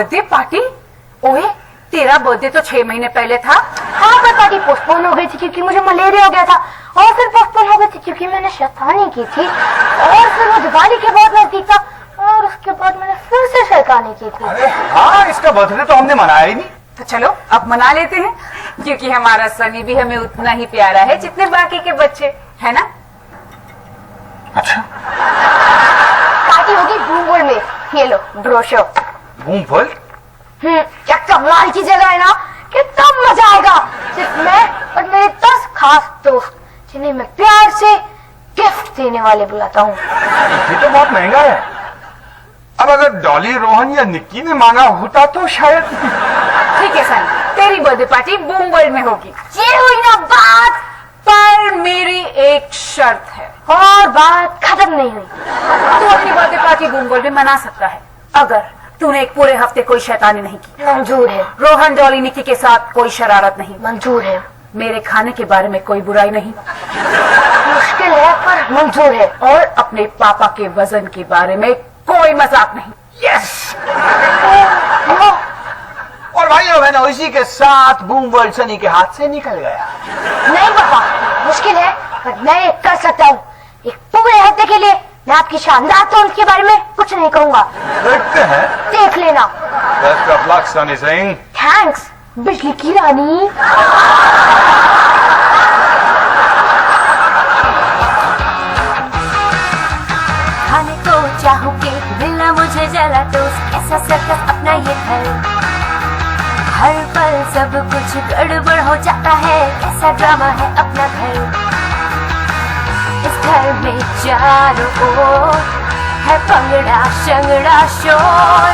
Birthday party? ओए, तेरा birthday तो 6 महीने पहले था। हाँ, पर पार्टी पोस्टपोन हो गई थी क्योंकि मुझे मलेरिया हो गया था, और फिर पोस्टपोन हो गई थी क्योंकि मैंने शैतानी की थी, और फिर वो दिवाली के बहुत नजदीक था, और उसके बाद मैंने फिर से शैतानी की थी। अरे हाँ, इसका बर्थडे तो हमने मनाया ही नहीं। तो चलो अब मना लेते हैं, क्योंकि हमारा सनी भी हमें उतना ही प्यारा है जितने बाकी के बच्चे, है ना? अच्छा, पार्टी होगी बूम वर्ल्ड में। ये लो ब्रोशर। Boom world? क्या कमाल की जगह है ना, कितना मजा आएगा। सिर्फ मैं और मेरे 10 खास दोस्त, जिन्हें मैं प्यार से गिफ्ट देने वाले बुलाता हूँ। ये तो बहुत महंगा है। अब अगर डॉली, रोहन या निक्की ने मांगा होता तो शायद। ठीक है सनी, तेरी बर्थडे पार्टी बूम वर्ल्ड में होगी। ये हुई ना बात। पर मेरी एक शर्त है। और बात खत्म नहीं हुई। तू अपनी बर्थडे पार्टी बूम वर्ल्ड में मना सकता है अगर तूने एक पूरे हफ्ते कोई शैतानी नहीं की। मंजूर है। रोहन, डॉली, निक्की के साथ कोई शरारत नहीं। मंजूर है। मेरे खाने के बारे में कोई बुराई नहीं। मुश्किल है पर मंजूर है। और अपने पापा के वजन के बारे में कोई मजाक नहीं। यस। और भाइयों बहनों, इसी के साथ बूम वर्ल्ड सनी के हाथ से निकल गया। नहीं पापा, मुश्किल है पर मैं ये कर सकता हूँ। एक पूरे हफ्ते के लिए मैं आपकी शानदार टोन के बारे में कुछ नहीं कहूँगा। देखते हैं। देख लेना। Best of luck Sunny Singh. Thanks बिजली की रानी। खाने को चाहोगे मिलना मुझे जरा टोस्ट, ऐसा सर्कस अपना ये घर। हर पल सब कुछ गड़बड़ हो जाता है, ऐसा ड्रामा है अपना घर। इस घर में चारों ओर है पंगड़ा शंगड़ा शोर।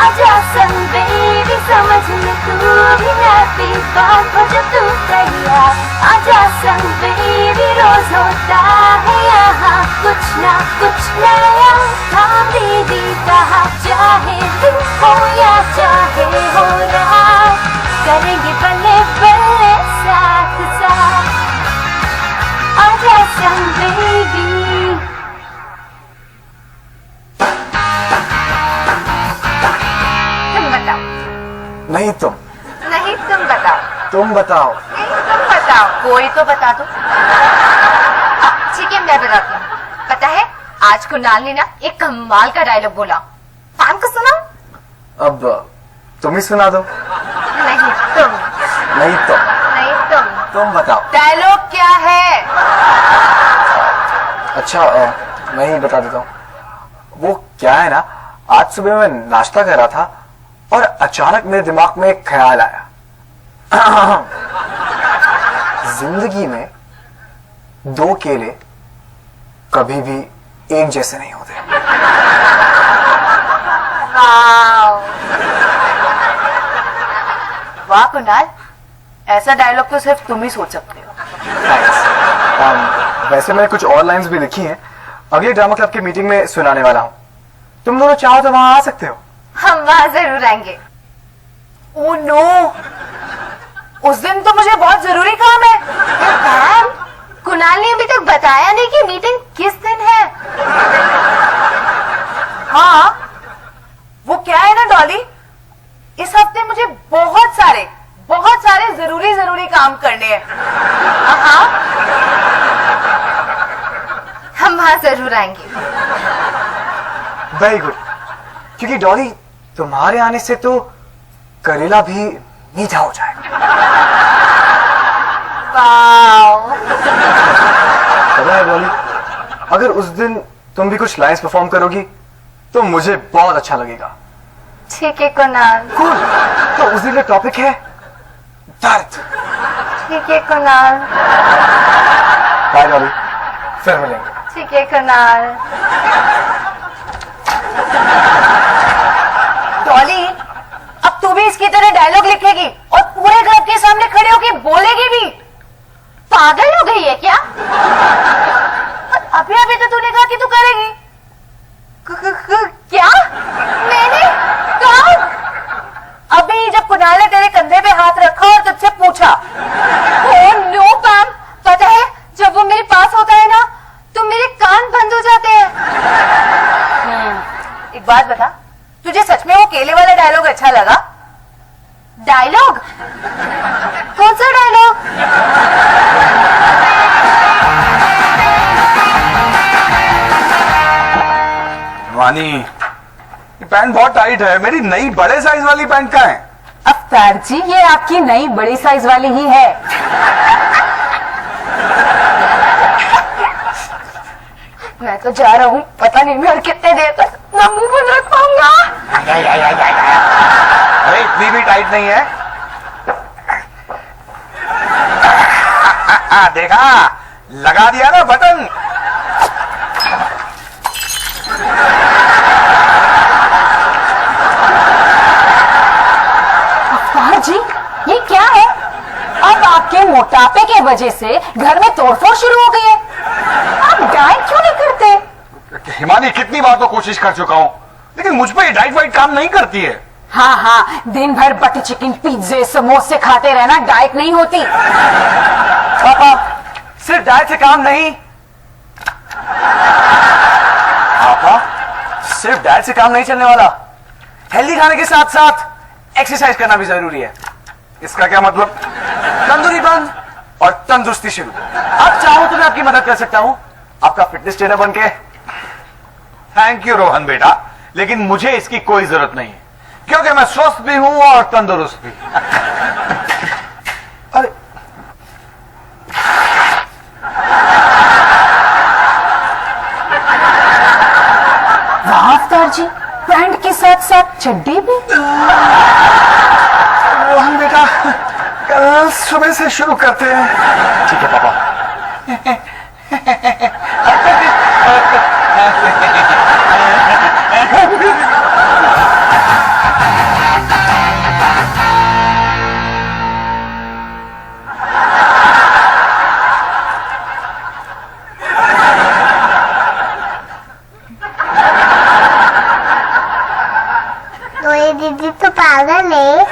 आजा संग बेबी, समझ ले तू भी हैप्पी बात हो जब तू तैयार। आजा संग बेबी, रोज होता है यहाँ कुछ ना कुछ नया। थाम दीदी कहा, चाहे तू हो या चाहे हो रहा, करेंगे बल्ले बल्ले साथ साथ। आजा संग बेबी। नहीं तुम। नहीं तुम बताओ। तुम बताओ। नहीं तुम बताओ। कोई तो बता दो। ठीक है, मैं बताती हूँ। पता है, आज कुणाल ने ना एक कमाल का डायलॉग बोला। फैन को सुना? अब तुम ही सुना दो। नहीं तुम। नहीं तुम। नहीं तुम। तुम बताओ। डायलॉग क्या है? अच्छा, मैं ही बता देता हूँ। वो क्या है ना, आज सुबह मैं नाश्ता कर रहा था और अचानक मेरे दिमाग में एक ख्याल आया। जिंदगी में दो केले कभी भी एक जैसे नहीं होते। वाह कुणाल, ऐसा डायलॉग तो सिर्फ तुम ही सोच सकते हो। थैंक्स। वैसे मैंने कुछ और लाइंस भी लिखी हैं, अगले ड्रामा क्लब की मीटिंग में सुनाने वाला हूँ। तुम दोनों चाहो तो वहां आ सकते हो। हम वहां जरूर आएंगे। ओह नो, उस दिन तो मुझे बहुत जरूरी काम है। मैम, कुणाल ने अभी तक बताया नहीं कि मीटिंग किस दिन है। हाँ, वो क्या है ना डॉली, इस हफ्ते मुझे बहुत सारे जरूरी काम करने हैं। हाँ, हम वहां जरूर आएंगे। वेरी गुड, क्योंकि डॉली तुम्हारे आने से तो करेला भी मीठा हो जाएगा। पता है डॉली, अगर उस दिन तुम भी कुछ लाइन्स परफॉर्म करोगी तो मुझे बहुत अच्छा लगेगा। ठीक है कुणाल। कूल। तो उस दिन का टॉपिक है दर्द। ठीक है कुणाल। बाय डॉली, फिर मिलेंगे। ठीक है कुणाल। डॉली, अब तू भी इसकी तरह डायलॉग लिखेगी और पूरे क्लब के सामने खड़े होकर बोलेगी भी। पागल हो गई है क्या? अभी तो तूने कहा कि तू करेगी। क्या? मैंने कब? अभी जब कुणाल ने तेरे कंधे पे हाथ रखा और तुझसे पूछा। ओह नो पैम, पता है जब वो मेरे पास होता है ना तो मेरे कान बंद हो जाते हैं। एक बात बता, तुझे सच में वो केले वाला डायलॉग अच्छा लगा। डायलॉग? कौन सा डायलॉग? वानी, ये पैंट बहुत टाइट है। मेरी नई बड़े साइज वाली पैंट कहाँ है? अफ्तार जी, ये आपकी नई बड़ी साइज वाली ही है। मैं तो जा रहा हूँ, पता नहीं मैं और कितने देर तक ना मुंह बंद रख पाऊंगा। अरे इतनी भी टाइट नहीं है। देखा, लगा दिया ना बटन। अफ्तार जी, ये क्या है? अब आपके मोटापे के वजह से घर में तोड़फोड़ शुरू हो गई है। आप डाइट क्यों नहीं करते? हिमानी, कितनी बार तो कोशिश कर चुका हूं, लेकिन मुझ पे डाइट वाइट काम नहीं करती है। हाँ हाँ, दिन भर बटर चिकन, पिज्जे, समोसे खाते रहना डाइट नहीं होती। पापा, सिर्फ डाइट से काम नहीं। पापा, सिर्फ डाइट से काम नहीं चलने वाला। हेल्दी खाने के साथ साथ एक्सरसाइज करना भी जरूरी है। इसका क्या मतलब? तंदूरी बंद और तंदुरुस्ती शुरू। अब चाहो तो मैं आपकी मदद कर सकता हूं, आपका फिटनेस ट्रेनर बनके। थैंक यू रोहन बेटा, लेकिन मुझे इसकी कोई जरूरत नहीं है, क्योंकि मैं स्वस्थ भी हूं और तंदुरुस्त भी। अरे वाह अफ्तार जी, पैंट के साथ साथ चड्डी भी। रोहन बेटा, कल सुबह से शुरू करते हैं। ठीक है पापा। तो ये दीदी तो पागल है।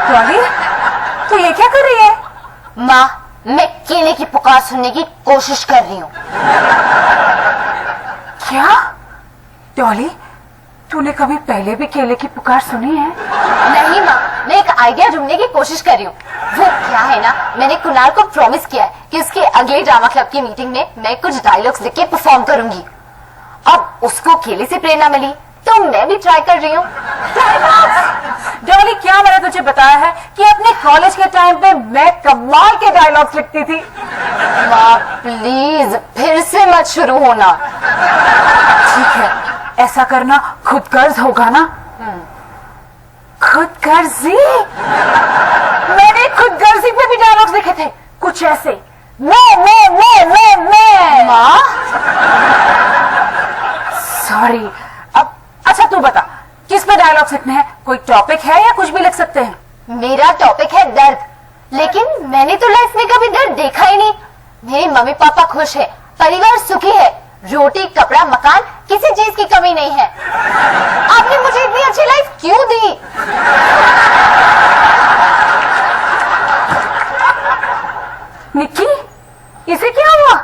डॉली, तो ये क्या कर रही है? माँ, मैं केले की पुकार सुनने की कोशिश कर रही हूँ। क्या? डॉली, तूने कभी पहले भी केले की पुकार सुनी है? नहीं माँ, मैं एक आइडिया ढूंढने की कोशिश कर रही हूँ। वो क्या है ना, मैंने कुणाल को प्रॉमिस किया है कि उसके अगले ड्रामा क्लब की मीटिंग में मैं कुछ डायलॉग्स लिख के परफॉर्म करूंगी। अब उसको केले से प्रेरणा मिली तो मैं भी ट्राई कर रही हूँ। डॉली, क्या मैंने तुझे बताया है कि अपने कॉलेज के टाइम पे मैं कमाल के डायलॉग्स लिखती थी। माँ प्लीज फिर से मत शुरू होना। ठीक है, ऐसा करना खुद गर्ज होगा ना? खुद गर्जी? मैंने खुद गर्जी पे भी डायलॉग्स लिखे थे, कुछ ऐसे। मैं माँ, सॉरी। अब अच्छा तू बता, किस पे डायलॉग्स लिखने हैं? कोई टॉपिक है या कुछ भी लिख सकते हैं? मेरा टॉपिक है दर्द, लेकिन मैंने तो लाइफ में कभी दर्द देखा ही नहीं। मेरे मम्मी पापा खुश है, परिवार सुखी है, रोटी कपड़ा मकान किसी चीज की कमी नहीं है। आपने मुझे इतनी अच्छी लाइफ क्यों दी? निक्की, इसे क्या हुआ?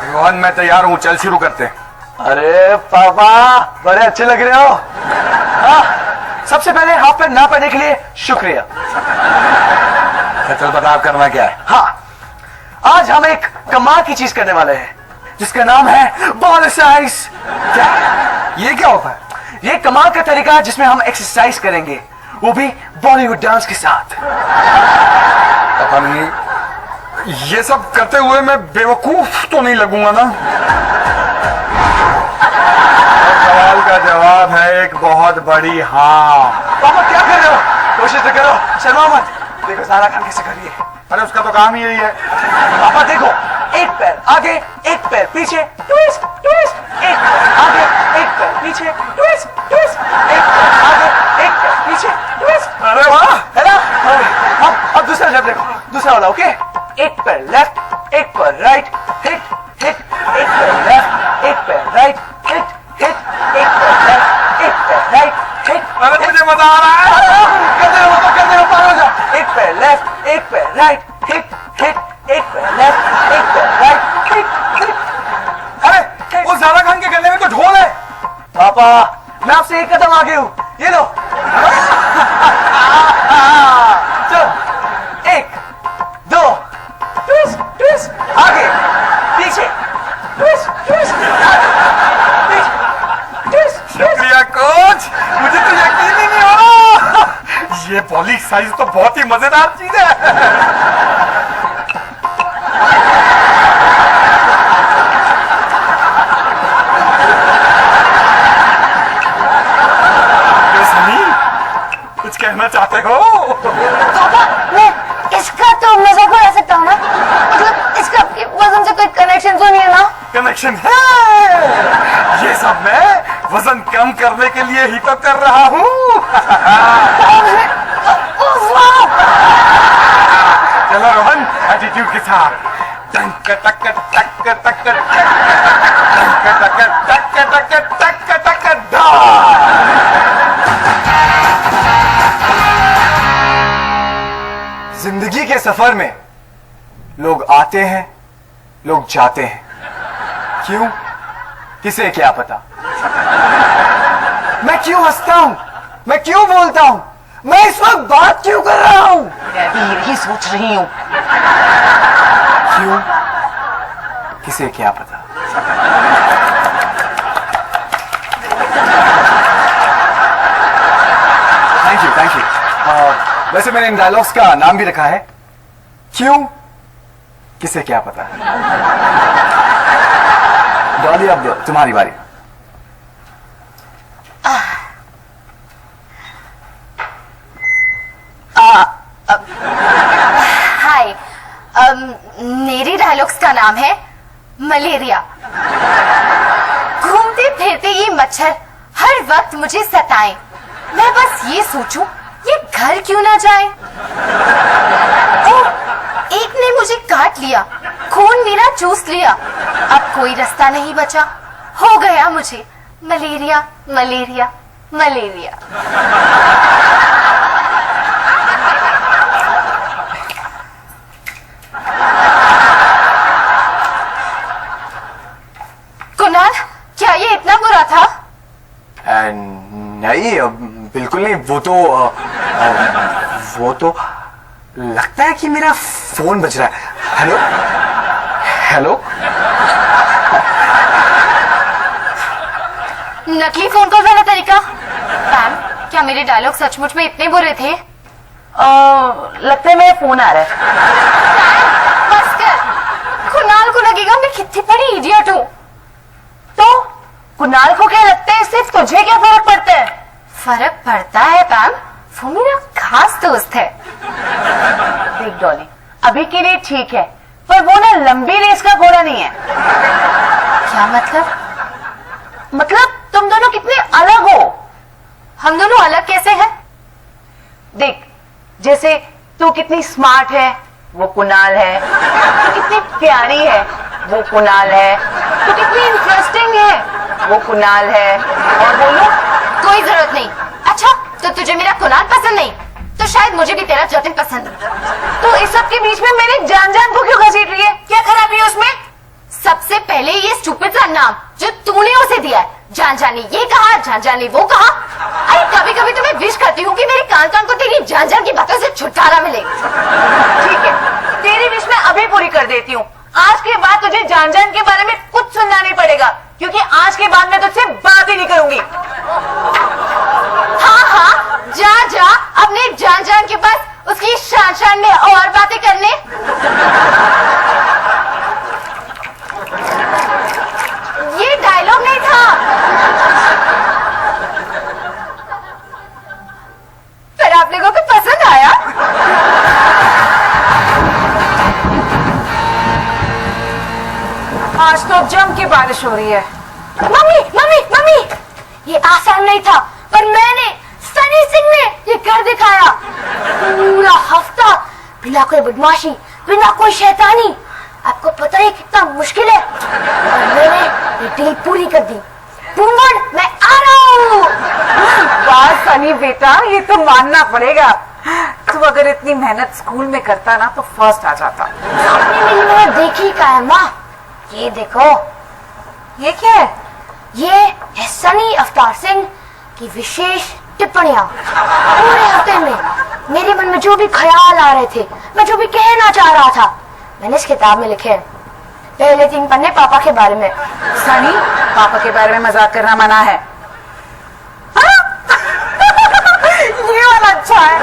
रोहन, मैं तैयार हूं, चल शुरू करते हैं। अरे पापा, बड़े अच्छे लग रहे हो। हाँ, सबसे पहले हाफ पैंट ना पहनने के लिए शुक्रिया। चल बता, करना क्या है? हाँ, आज हम एक कमाल की चीज करने वाले हैं, जिसका नाम है बॉल एक्सरसाइज। क्या? ये क्या होता है? ये कमाल का तरीका है जिसमें हम एक्सरसाइज करेंगे, वो भी बॉलीवुड डांस के साथ। पता नहीं, ये सब करते हुए मैं बेवकूफ तो नहीं लगूंगा ना? सवाल का जवाब है एक बहुत बड़ी हाँ। पापा क्या कर रहे हो? कोशिश तो करो, शर्मा मत। देखो सारा काम कैसे कर रही है। अरे उसका तो काम ही यही है। पापा देखो, एक पैर आगे, एक पैर पीछे, ट्विस्ट ट्विस्ट, एक पैर आगे, एक पैर पीछे, ट्विस्ट ट्विस्ट, एक पैर आगे, एक पैर पीछे, ट्विस्ट। अरे वाह! है ना? अब दूसरा जब देखो, दूसरा वाला, ओके? एक पैर लेफ्ट, एक पैर राइट, हिट हिट, एक पैर लेफ्ट, एक पैर राइट, हिट हिट, एक पैर लेफ्ट, एक पैर राइट, हिट। अरे मुझे मजा आ रहा है। कर दे पागल जा। एक पैर लेफ्ट, एक पैर राइट, हिट हिट, एक पैर लेफ्ट, एक पैर राइट, हिट हिट। अरे वो ज़ारा खान के गले में तो ढोल है। पापा मैं आपसे एक कदम आगे हूं, ये लो। चलो, एक दो, ट्विस्ट ट्विस्ट, आगे पीछे, ट्विस्ट ट्विस्ट, पीछे, ट्विस्ट। शुक्रिया कोच, मुझे तो यकीन ही नहीं हो रहा। ये बॉली साइज तो बहुत ही मजेदार चीज है। कुछ कहना चाहते हो? पापा मैं इसका तो मजाक उड़ा सकता हूँ ना, मतलब इसका वजन से कोई कनेक्शन तो नहीं है ना? कनेक्शन है। ये सब मैं वजन कम करने के लिए ही तो कर रहा हूँ। चलो रोहन, एटीट्यूड के साथ। टक टक टक टक टक टक टक टक टक धा। जिंदगी के सफर में लोग आते हैं, लोग जाते हैं। क्यों? किसे क्या पता। मैं क्यों हंसता हूं, मैं क्यों बोलता हूं, मैं इस वक्त बात क्यों कर रहा हूं? मैं भी यही सोच रही हूँ। क्यों? किसे क्या पता। Thank you thank you. वैसे मैंने इन डायलॉग्स का नाम भी रखा है, क्यों किसे क्या पता। डॉली अब तुम्हारी बारी। हाय, मेरी डायलॉग्स का नाम है मलेरिया। घूमते फिरते ये मच्छर हर वक्त मुझे सताएं। मैं बस ये सोचूं ये घर क्यों ना जाए। ओह, एक ने मुझे काट लिया, खून मेरा चूस लिया। अब कोई रास्ता नहीं बचा, हो गया मुझे मलेरिया मलेरिया मलेरिया। कुणाल, क्या ये इतना बुरा था? नहीं बिल्कुल नहीं। वो तो लगता है कि मेरा फोन बज रहा है। Hello hello. नकली फोन कॉल वाला तरीका। पैम, क्या मेरे डायलॉग सचमुच में इतने बुरे थे? लगता है मेरा फोन आ रहा है। बस कर। कुणाल को लगेगा मैं कितनी बड़ी इडियट हूँ। तो कुणाल को क्या लगता है, इससे तुझे क्या फर्क पड़ता है? फर्क पड़ता है पैम, वो मेरा खास दोस्त है। देख डॉली, अभी के लिए ठीक है, पर वो ना लंबी रेस का घोड़ा नहीं है। क्या मतलब? मतलब तुम दोनों कितने अलग हो। हम दोनों अलग कैसे हैं? देख, जैसे तू कितनी स्मार्ट है वो कुणाल है, तू कितनी प्यारी है वो कुणाल है, तू कितनी इंटरेस्टिंग है वो कुणाल है। और बोलो, कोई जरूरत नहीं। अच्छा, तो तुझे मेरा कुणाल पसंद नहीं, तो शायद मुझे भी तेरा जतिन पसंद है। तो इस सब के बीच में मेरे जान जान को क्यों घसीट रही है? क्या खराबी है उसमें? सबसे पहले ये स्टूपिड सा नाम जो तूने उसे दिया है, जान जानी ये कहा, जान जानी वो कहा। अरे कभी कभी तो मैं विश करती हूँ कि मेरे कान कान को तेरी जान जान की बातों से छुटकारा मिले। ठीक है, तेरी विश मैं अभी पूरी कर देती हूँ। आज के बाद तुझे जान जान के बारे में कुछ सुनना नहीं पड़ेगा, क्योंकि आज के बाद मैं तुझसे बात ही नहीं करूंगी। हाँ हाँ, जा जा अपने जान जान के पास उसकी शान शान में और बातें करने। ये डायलॉग नहीं था। पर आप लोगों को पसंद आया? आज तो जम की बारिश हो रही है। मम्मी मम्मी मम्मी, ये आसान नहीं था, पर मैंने सनी सिंह ने ये कर दिखाया। पूरा हफ्ता बिना कोई बदमाशी, बिना कोई शैतानी, आपको पता है कितना मुश्किल है, और मैंने ये डील पूरी कर दी। पूमन, मैं आ रहा हूँ। वाह सनी बेटा, ये तो मानना पड़ेगा। तू अगर इतनी मेहनत स्कूल में करता ना तो फर्स्ट आ जाता। आपने मेरी मेहनत देखी का है माँ? ये देखो, ये क्या है? ये है सनी अवतार सिंह की विशेष टिप्पणियां। पूरे हफ्ते में मेरे मन में जो भी ख्याल आ रहे थे, मैं जो भी कहना चाह रहा था, मैंने इस किताब में लिखे हैं। पहले 3 पन्ने पापा के बारे में। सनी, पापा के बारे में मजाक करना मना है। ये वाला अच्छा है।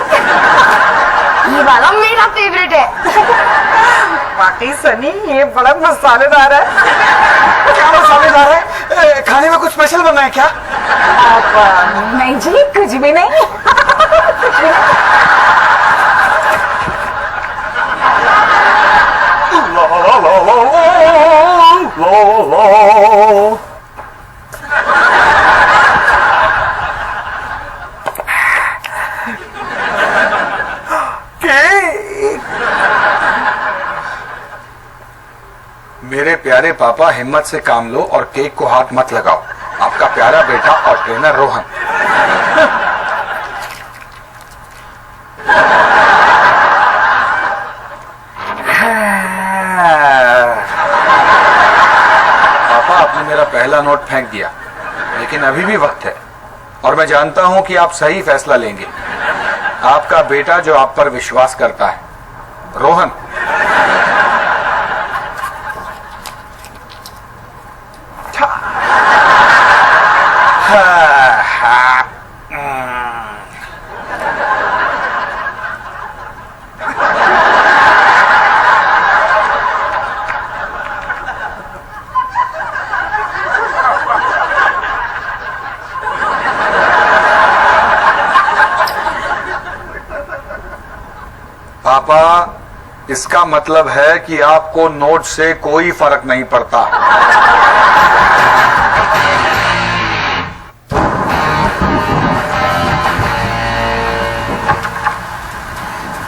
ये वाला मेरा फेवरेट है। वाकई सनी, ये बड़ा मसालेदार है। क्या मसालेदार है? खाने में कुछ स्पेशल बनना है क्या? नहीं जी, कुछ भी नहीं। मेरे प्यारे पापा, हिम्मत से काम लो और केक को हाथ मत लगाओ। आपका प्यारा बेटा और ट्रेनर रोहन। पापा, आपने मेरा पहला नोट फेंक दिया, लेकिन अभी भी वक्त है और मैं जानता हूं कि आप सही फैसला लेंगे। आपका बेटा जो आप पर विश्वास करता है, रोहन। पापा, इसका मतलब है कि आपको नोट से कोई फर्क नहीं पड़ता।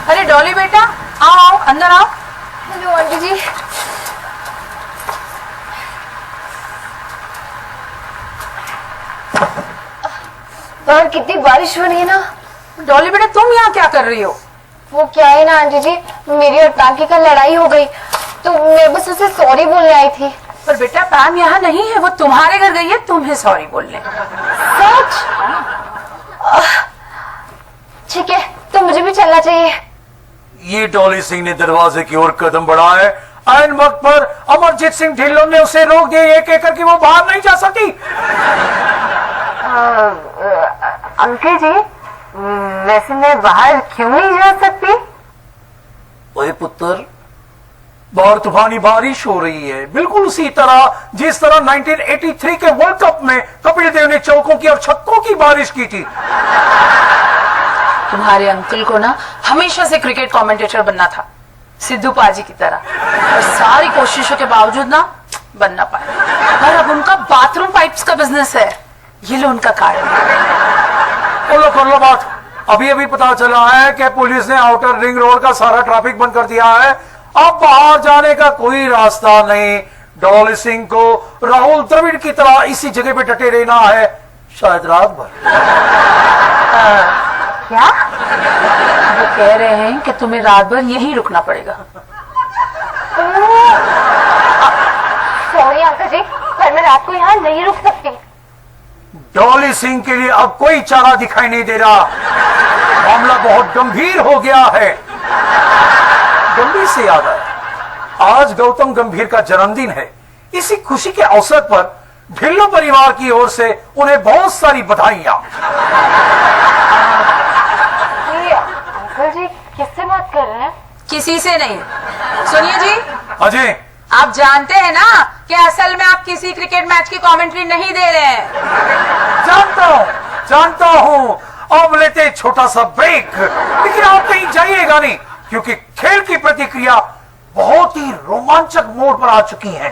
अरे डॉली बेटा, आओ आओ, अंदर आओ। हेलो आंटी जी। बाहर कितनी बारिश हो रही है ना। डॉली बेटा, तुम यहाँ क्या कर रही हो? वो क्या है ना आंटी जी, मेरी और टांकी का लड़ाई हो गई, तो मैं बस उसे सॉरी बोलने आई थी। पर बेटा, पैम यहाँ नहीं है, वो तुम्हारे घर गई है तुम्हें सॉरी बोलने। सच? ठीक है, तो मुझे भी चलना चाहिए। ये डॉली सिंह ने दरवाजे की ओर कदम बढ़ाए। आइन वक्त पर अमरजीत सिंह ढिल्लों ने उसे रोक दिया, एक एक करके वो बाहर नहीं जा सकी। अंकल जी, वैसे मैं बाहर क्यों नहीं जा सकती? ओए पुत्र, बाहर तूफानी बारिश हो रही है, बिल्कुल उसी तरह जिस तरह 1983 के वर्ल्ड कप में कपिल देव ने चौकों की और छक्कों की बारिश की थी। तुम्हारे अंकल को ना हमेशा से क्रिकेट कमेंटेटर बनना था, सिद्धू पाजी की तरह, और सारी कोशिशों के बावजूद ना बन ना पाए। और अब उनका बाथरूम पाइप्स का बिजनेस है, ये लो उनका कार्ड। बोलो कर लो बात। अभी अभी पता चला है कि पुलिस ने आउटर रिंग रोड का सारा ट्रैफिक बंद कर दिया है। अब बाहर जाने का कोई रास्ता नहीं। डॉली सिंह को राहुल द्रविड़ की तरह इसी जगह पे डटे रहना है, शायद रात भर। क्या? वो कह रहे हैं कि तुम्हें रात भर यहीं रुकना पड़ेगा। सॉरी अंकल जी, पर मैं रात को यहाँ नहीं रुक सकती। डॉली सिंह के लिए अब कोई चारा दिखाई नहीं दे रहा। मामला बहुत गंभीर हो गया है। गंभीर से याद आया, आज गौतम गंभीर का जन्मदिन है। इसी खुशी के अवसर पर ढिल्लो परिवार की ओर से उन्हें बहुत सारी बधाइयां। अंकल जी किससे बात कर रहे हैं? किसी से नहीं। सुनिए जी, अजय, आप जानते हैं ना कि असल में आप किसी क्रिकेट मैच की कमेंट्री नहीं दे रहे हैं। जानता हूँ। अब लेते छोटा सा ब्रेक, लेकिन आप कहीं जाइएगा नहीं, क्योंकि खेल की प्रतिक्रिया बहुत ही रोमांचक मोड़ पर आ चुकी है।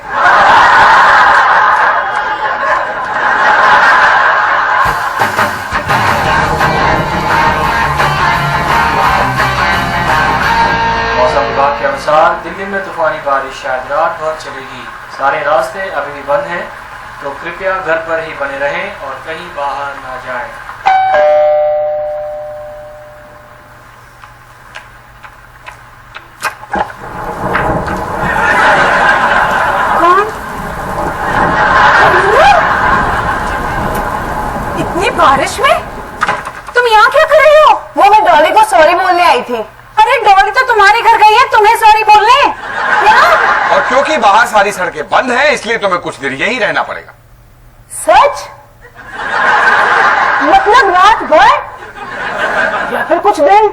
मौसम विभाग के अनुसार अनुसार दिल्ली में तूफानी बारिश शायद रात भर चलेगी। सारे रास्ते अभी भी बंद हैं, तो कृपया घर पर ही बने रहें और कहीं बाहर ना जाएं। इतनी बारिश में तुम यहाँ क्या कर रही हो? वो मैं डॉली को सॉरी बोलने आई थी। अरे डॉली तो तुम्हारे घर गई है तुम्हें सॉरी बोलने। और क्योंकि बाहर सारी सड़कें बंद हैं, इसलिए तुम्हें कुछ देर यहीं रहना पड़ेगा। सच? मतलब रात भर या फिर कुछ दिन?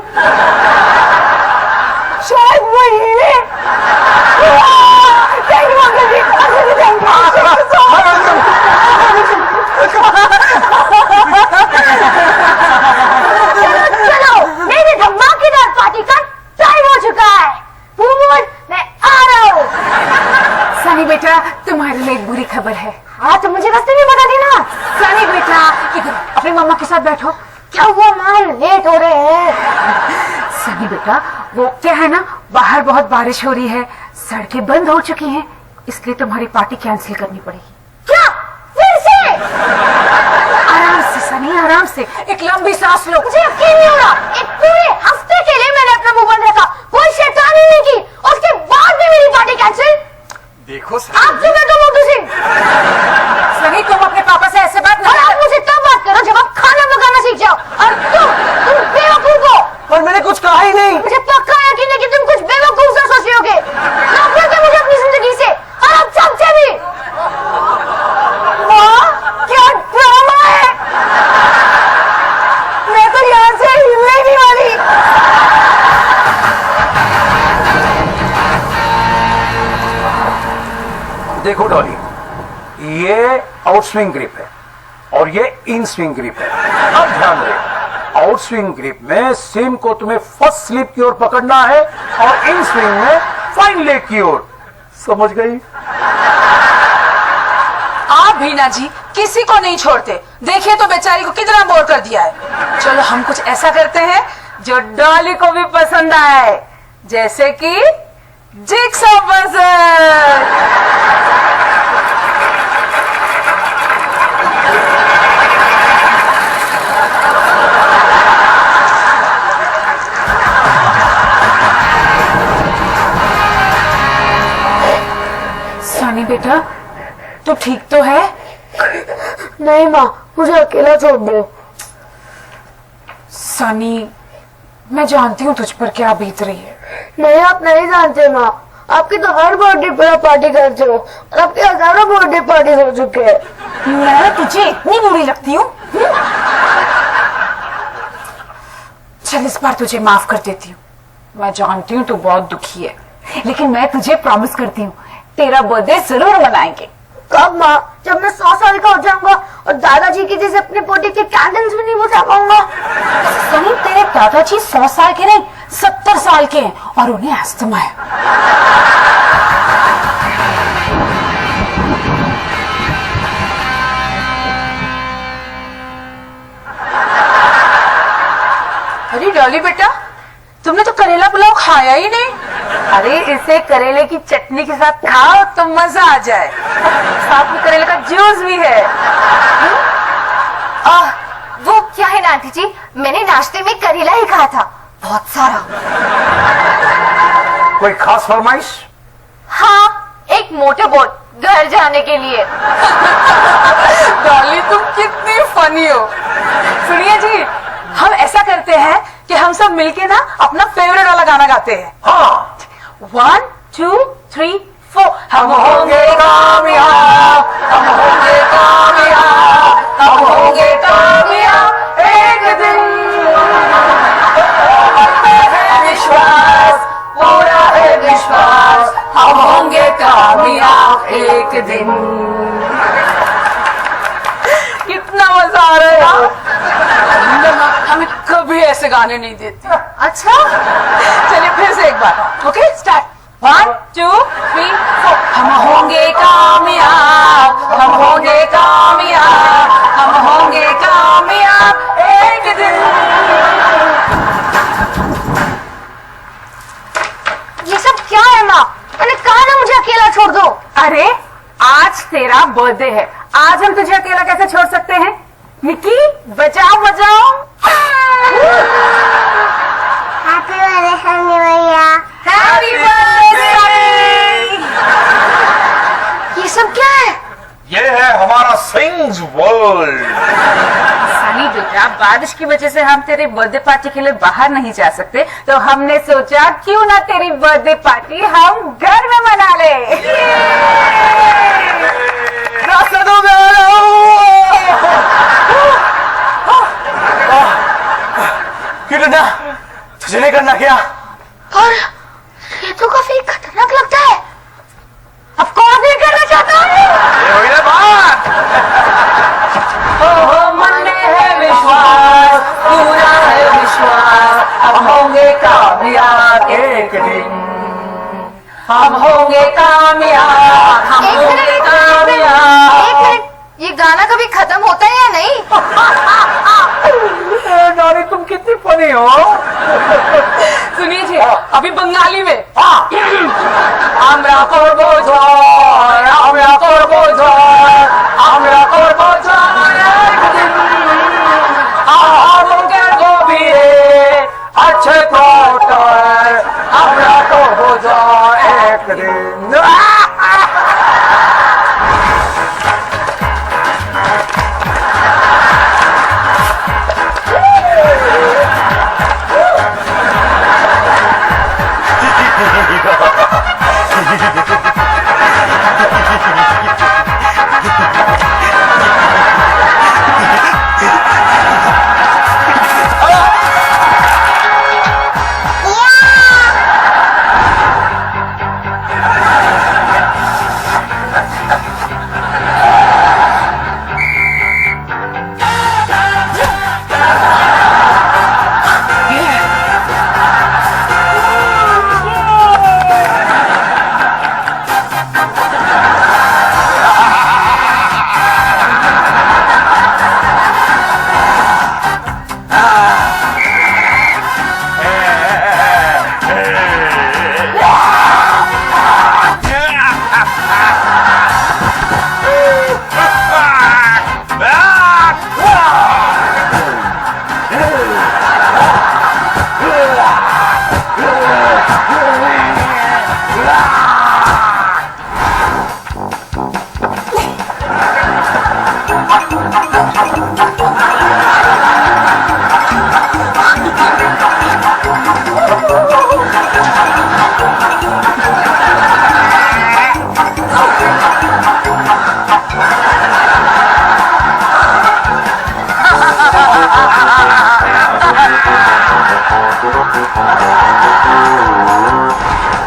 शायद महीने। चलो मेरी धमाकेदार पार्टी का टाइम हो चुका है। फूल मैं आ रहा हूँ। सनी बेटा तुम्हारे लिए एक बुरी खबर है। हाँ तो मुझे रास्ते में बता देना। सनी बेटा इधर अपनी मम्मा के साथ बैठो। क्या हुआ मां, लेट हो रहे हैं। सनी बेटा वो क्या है ना, बाहर बहुत बारिश हो रही है, सड़कें बंद हो चुकी हैं, इसलिए तुम्हारी पार्टी कैंसिल करनी पड़ेगी। क्या फिर से? आराम से सनी, आराम से, एक लंबी सांस लो। मुझे यकीन नहीं हो रहा, एक पूरे हफ्ते के लिए मैंने अपना मुंह बंद रखा, कोई शैतानी नहीं की, उसके बाद भी मेरी पार्टी कैंसिल। देखो आपसे मैं तो मोटू सिंह। सनी तुम अपने पापा से ऐसे बात और नहीं आप मुझे तब बात करो जब आप खाना पकाना सीख जाओ। और तुम बेवकूफ हो। पर मैंने कुछ कहा ही नहीं। मुझे पक्का यकीन है कि तुम कुछ बेवकूफ सा सोच रहे होगे। नफरत है मुझे अपनी जिंदगी से और आप सबसे भी। माँ क्या ड्रामा है। मैं तो यहाँ से हिलने नहीं वाली। देखो डॉली, ये आउट स्विंग ग्रिप है और ये इन स्विंग ग्रिप है। अब ध्यान रहे, आउट स्विंग ग्रिप में सिम को तुम्हें फर्स्ट स्लिप की ओर पकड़ना है और इन स्विंग में फाइन लेग की ओर। समझ गई? आप भीना जी किसी को नहीं छोड़ते, देखिए तो बेचारी को कितना बोर कर दिया है। चलो हम कुछ ऐसा करते हैं जो डॉली को भी पसंद आए, जैसे कि जिक्सॉ पजल। सनी बेटा तू ठीक तो है? नहीं माँ, मुझे अकेला छोड़ दो। सनी मैं जानती हूँ तुझ पर क्या बीत रही है। नहीं आप नहीं जानते माँ, आपकी तो हर बर्थडे पर आप पार्टी करते हो और आपके हजारों बर्थडे पार्टी हो चुके हैं। मैं तुझे इतनी बुरी लगती हूँ? चल इस बार तुझे माफ कर देती हूँ। मैं जानती हूँ तू बहुत दुखी है, लेकिन मैं तुझे प्रॉमिस करती हूँ तेरा बर्थडे जरूर मनाएंगे। कब माँ? जब मैं 100 साल का हो जाऊंगा और दादाजी की जैसे अपने पोते के कैंडल्स भी नहीं बुझा पाऊंगा। सनी तेरे दादाजी 100 साल के नहीं 70 साल के हैं और उन्हें अस्थमा है। अरे डॉली बेटा तुमने तो करेला पुलाव खाया ही नहीं। अरे इसे करेले की चटनी के साथ खाओ तो मजा आ जाए, साथ में करेले का जूस भी है। वो क्या है ना आंटी जी, मैंने नाश्ते में करेला ही खाया था, बहुत सारा। कोई खास फरमाइश? हाँ, एक मोटर बोट घर जाने के लिए। डॉली तुम कितनी फनी हो। सुनिए जी, हम ऐसा करते हैं कि हम सब मिलके ना अपना फेवरेट वाला गाना गाते हैं। हाँ। 1 2 3 4 हम होंगे कामयाब, हम होंगे कामयाब, हम होंगे कामयाब एक दिन। है विश्वास, पूरा है विश्वास, हम होंगे कामयाब एक दिन। कितना मजा आ रहा है। हमें कभी ऐसे गाने नहीं देती। अच्छा चलिए फिर से एक बार, ओके स्टार्ट। 1 2 3 4 हम होंगे कामयाब, हम होंगे कामयाब, हम होंगे कामयाब एक दिन। ये सब क्या है अरे आज तेरा बर्थडे है, आज हम तुझे अकेला कैसे छोड़ सकते हैं? निकी बजाओ बजाओ। हैप्पी बर्थडे सनी भैया। Happy birthday. ये सब क्या है? ये है हमारा सिंग्स वर्ल्ड। सनी बेटा, बारिश की वजह से हम तेरे बर्थडे पार्टी के लिए बाहर नहीं जा सकते, तो हमने सोचा क्यों ना तेरी बर्थडे पार्टी हम घर में मना ले। क्यों तुझे नहीं करना क्या? और ये तो काफी खतरनाक लगता है। अब कौन नहीं करना चाहता है? ये हुई ना बात। मन में है विश्वास, पूरा है विश्वास, हम होंगे कामयाब एक दिन, हम होंगे कामयाब, हम होंगे कामयाब। एक मिनट, ये गाना कभी खत्म होता है या नहीं? नानी तुम कितनी फनी हो। सुनिए जी, अभी बंगाली में আমরা করবো ঝড়, আমরা করবো ঝড়, আমরা করবো ঝড় একদিন, আহমদের গভীরে আছে প্রটর, আমরা করবো ঝড় একদিন।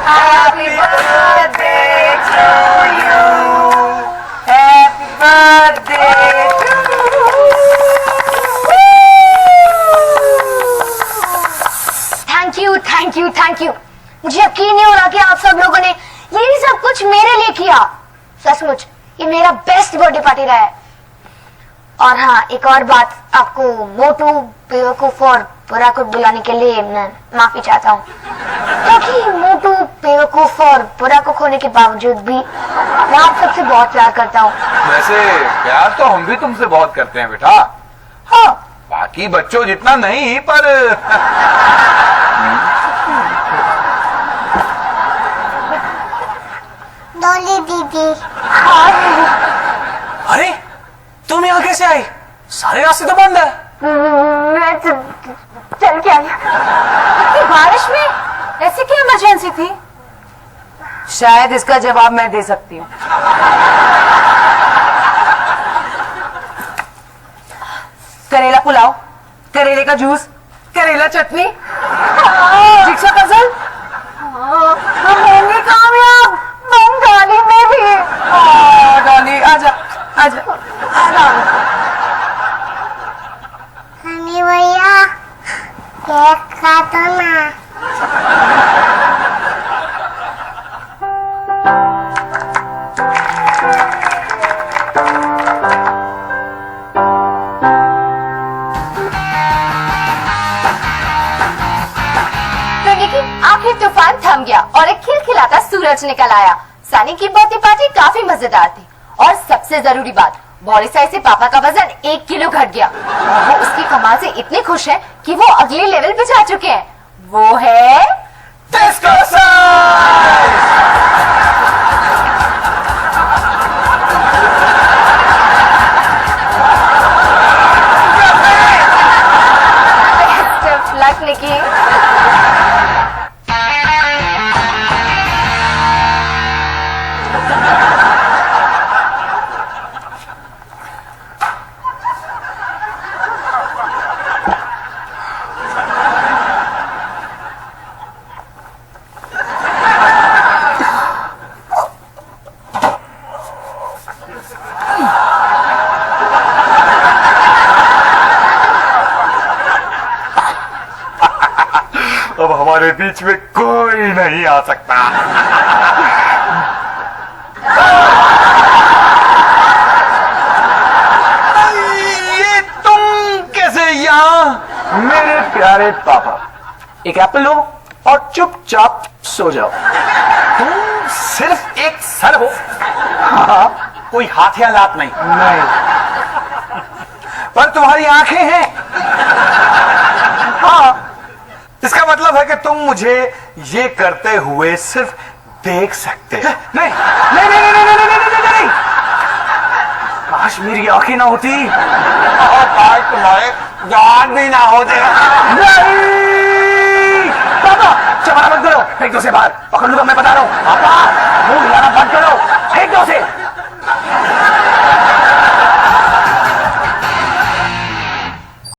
Happy birthday to you. Happy birthday to you. Thank you thank you thank you. मुझे यकीन नहीं हो रहा कि आप सब लोगों ने ये सब कुछ मेरे लिए किया। सचमुच ये मेरा बेस्ट बर्थडे पार्टी रहा है। और हाँ, एक और बात, आपको मोटू बेवकूफ और बुरा को बुलाने के लिए मैं माफी चाहता हूँ, क्योंकि मोटू बेवकूफ और बुरा को खोने के बावजूद भी मैं आप सबसे बहुत प्यार करता हूँ। वैसे प्यार तो हम भी तुमसे बहुत करते हैं बेटा। हाँ, बाकी बच्चों जितना नहीं, पर डॉली दीदी। अरे तुम यहाँ कैसे आई? सारे रास्ते तो बंद है। मैं चल के आई। इतनी बारिश में ऐसी क्या इमरजेंसी थी? शायद इसका जवाब मैं दे सकती हूँ। करेला पुलाव, करेले का जूस, करेला चटनी, जिक्सा पजल, हम होंगे कामयाब बंगाली में भी। डॉली आजा आजा आजा। हनी भैया केक खाता ना। आखिर तूफान थम गया और एक खिलखिलाता सूरज निकल आया। सनी की बर्थडे पार्टी काफी मजेदार थी और सबसे जरूरी बात, बॉरिसाई से पापा का वजन 1 किलो घट गया और वो उसकी कमाल से इतने खुश हैं कि वो अगले लेवल पे जा चुके हैं। वो है डिस्को साइज। Best of luck Nikki. अब हमारे बीच में कोई नहीं आ सकता। ये तुम कैसे यहाँ? मेरे प्यारे पापा, एक एप्पल लो और चुपचाप सो जाओ। तुम सिर्फ एक सर हो, हाँ, कोई हाथ या लात नहीं। पर तुम्हारी आंखें हैं। हाँ, इसका मतलब है कि तुम मुझे ये करते हुए सिर्फ देख सकते हो। नहीं नहीं नहीं नहीं नहीं नहीं नहीं नहीं, काश मेरी आंखें ना होती और काश तुम्हारे दांत भी ना होते। नहीं पापा, चमड़ा मत करो, फेंक दो से बाहर। पकड़ लूंगा, मैं बता रहा हूँ। पापा, मुंह हिलाना बंद करो, फेंक दो से।